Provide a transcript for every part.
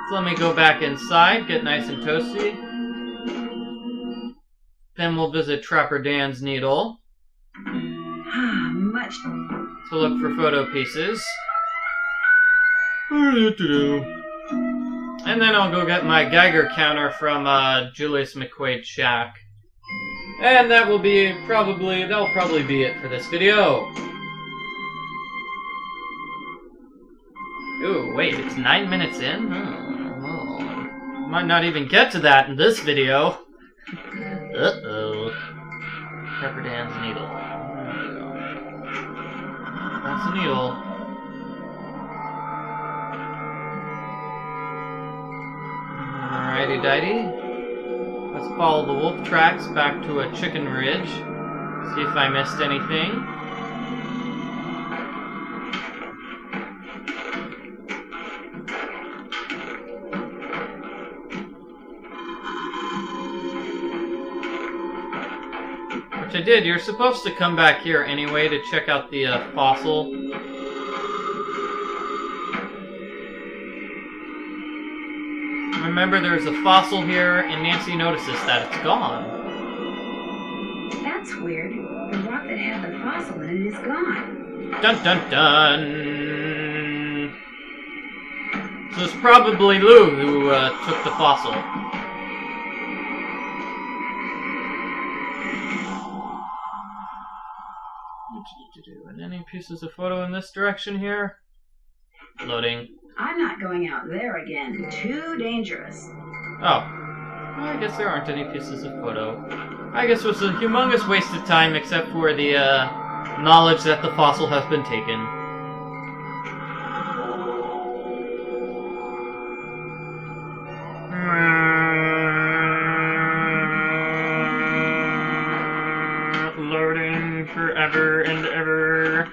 So let me go back inside, get nice and toasty. Then we'll visit Trapper Dan's needle. Much. To look for photo pieces. And then I'll go get my geiger counter from Julius McQuade's shack. And that will be that'll probably be it for this video. Ooh, wait, it's 9 minutes in? Oh, might not even get to that in this video. Uh-oh. Trapper Dan's needle. That's a needle. Alrighty-dighty. Let's follow the wolf tracks back to a chicken ridge. See if I missed anything. Which I did. You're supposed to come back here anyway to check out the fossil. Remember, there's a fossil here, and Nancy notices that it's gone. That's weird. The rock that had the fossil in it is gone. Dun dun dun! So it's probably Lou who took the fossil. And any pieces of photo in this direction here? Loading. I'm not going out there again. Too dangerous. Oh. Well, I guess there aren't any pieces of photo. I guess it was a humongous waste of time except for the knowledge that the fossil has been taken. Loading forever and ever.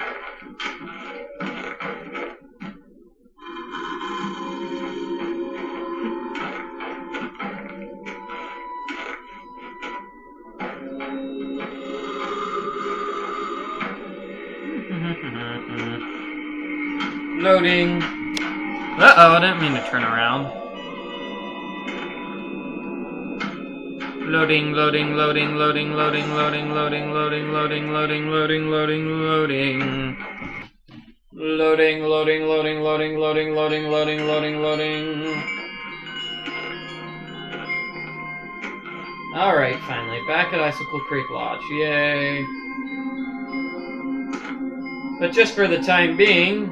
Loading. Uh-oh, I didn't mean to turn around. Loading, loading, loading, loading, loading, loading, loading, loading, loading, loading, loading, loading, loading. Loading, loading, loading, loading, loading, loading, loading, loading, loading. Alright, finally, back at Icicle Creek Lodge. Yay. But just for the time being,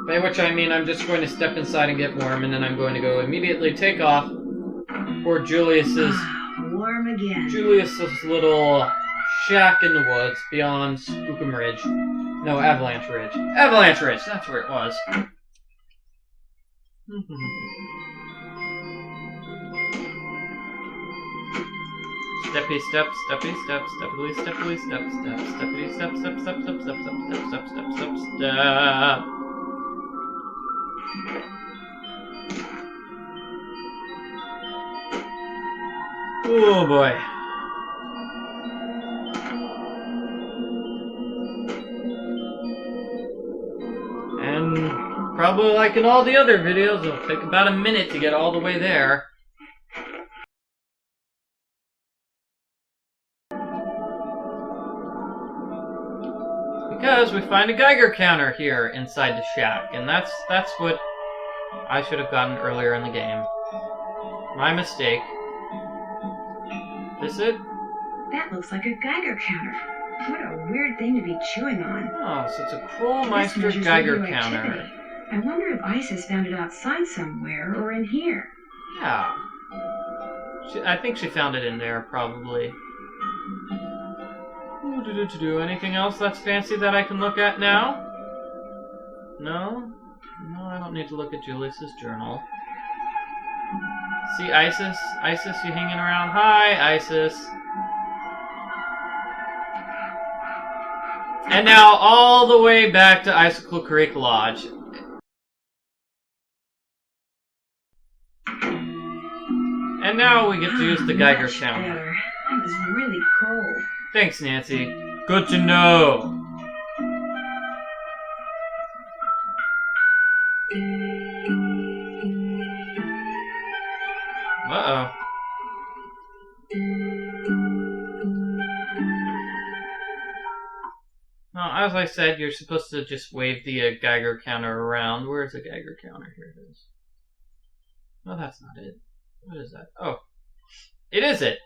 by which I mean I'm just going to step inside and get warm, and then I'm going to go immediately take off for Julius's little shack in the woods beyond Spookum Ridge. No, Avalanche Ridge. Avalanche Ridge, that's where it was. Steppy step, steppy step, steppily steppily step, step, steppity step, step, step, step, step, step, step, step, step, step, step. Oh boy. And probably like in all the other videos, it'll take about a minute to get all the way there. Because we find a geiger counter here inside the shack, and that's what I should have gotten earlier in the game. My mistake. This it? That looks like a geiger counter. What a weird thing to be chewing on. Oh, so it's a Krollmeister geiger counter. Activity. I wonder if Ice has found it outside somewhere or in here. Yeah. I think she found it in there, probably. Anything else that's fancy that I can look at now? No? No, I don't need to look at Julius's journal. See Isis? Isis, you hanging around? Hi, Isis. And now all the way back to Icicle Creek Lodge. And now we get to use the geiger counter. Better. It was really cold. Thanks, Nancy. Good to know. Uh-oh. Well, as I said, you're supposed to just wave the Geiger counter around. Where's the Geiger counter? Here it is. No, that's not it. What is that? Oh. It is it!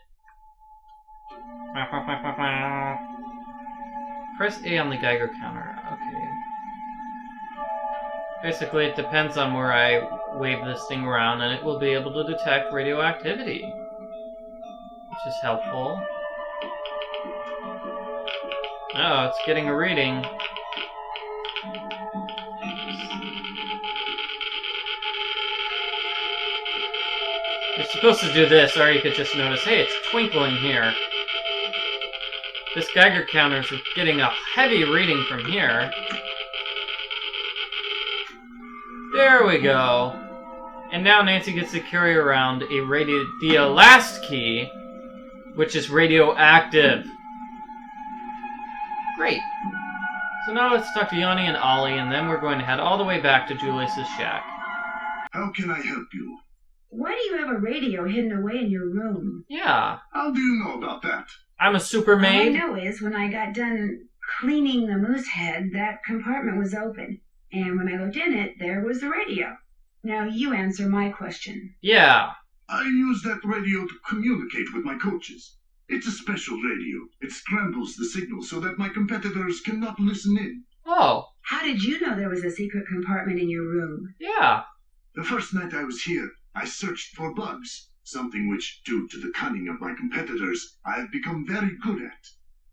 Press A on the Geiger counter. Okay. Basically, it depends on where I wave this thing around, and it will be able to detect radioactivity. Which is helpful. Oh, it's getting a reading. You're supposed to do this, or you could just notice, hey, it's twinkling here. This Geiger counter is getting a heavy reading from here. There we go. And now Nancy gets to carry around the last key, which is radioactive. Great. So now let's talk to Yanni and Ollie, and then we're going to head all the way back to Julius's shack. How can I help you? Why do you have a radio hidden away in your room? Yeah. How do you know about that? I'm a super maid. All I know is when I got done cleaning the moose head, that compartment was open. And when I looked in it, there was the radio. Now you answer my question. Yeah. I use that radio to communicate with my coaches. It's a special radio. It scrambles the signal so that my competitors cannot listen in. Oh. How did you know there was a secret compartment in your room? Yeah. The first night I was here, I searched for bugs, something which, due to the cunning of my competitors, I have become very good at.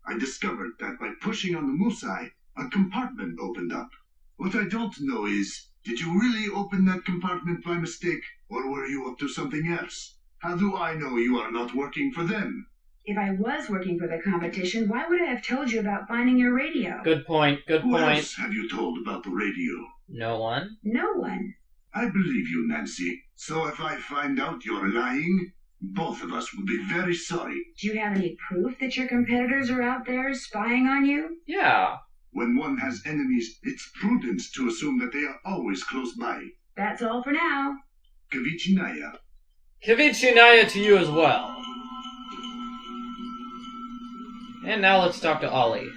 I discovered that by pushing on the moose eye, a compartment opened up. What I don't know is, did you really open that compartment by mistake, or were you up to something else? How do I know you are not working for them? If I was working for the competition, why would I have told you about finding your radio? Good point. Good Who point. else have you told about the radio? No one. No one. I believe you, Nancy. So if I find out you're lying, both of us will be very sorry. Do you have any proof that your competitors are out there spying on you? Yeah. When one has enemies, it's prudent to assume that they are always close by. That's all for now. Kavichinaya. Kavichinaya to you as well. And now let's talk to Ollie.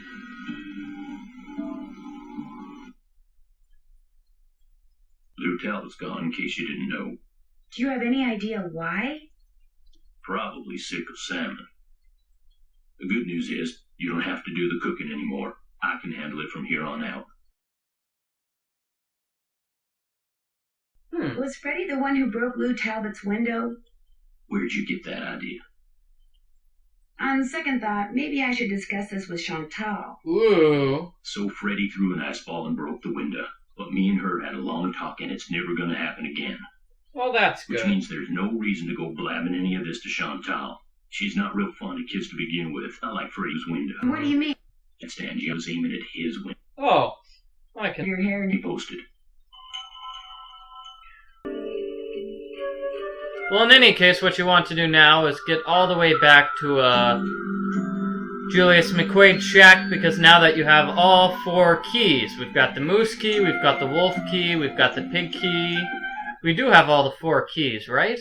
Lou Talbot's gone, in case you didn't know. Do you have any idea why? Probably sick of salmon. The good news is, you don't have to do the cooking anymore. I can handle it from here on out. Was Freddie the one who broke Lou Talbot's window? Where'd you get that idea? On second thought, maybe I should discuss this with Chantal. Ooh. So Freddie threw an ice ball and broke the window. But me and her had a long talk, and it's never gonna happen again. Well, that's good. Which means there's no reason to go blabbing any of this to Chantal. She's not real fond of kids to begin with, not like Freddie's window. What do you mean? It's Angie was aiming at his window. Oh. I can... Your hair He posted. Well, in any case, what you want to do now is get all the way back to, Julius McQuade's shack, because now that you have all 4 keys, we've got the moose key, we've got the wolf key, we've got the pig key. We do have all the 4 keys, right?